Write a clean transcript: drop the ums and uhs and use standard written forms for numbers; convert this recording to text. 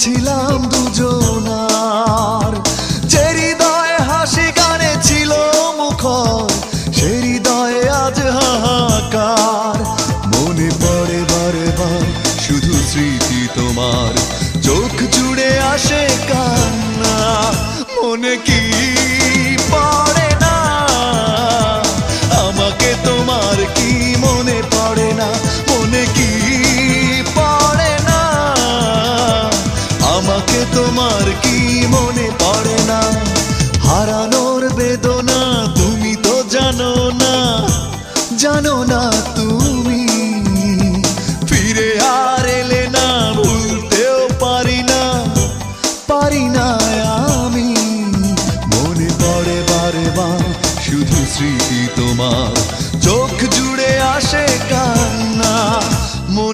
ছিলাম দুজনার, যে হৃদয়ে হাসি গানে ছিল মুখর, সে হৃদয়ে আজ হাহাকার। মনে পড়ে বারে বার শুধু স্মৃতি তোমার, চোখ জুড়ে আসে কান্না। মনে কি পড়ে না আমাকে তোমার, কি মনে পড়ে না, মনে কি পড়ে না আমাকে তোমার, কি মনে পড়ে না।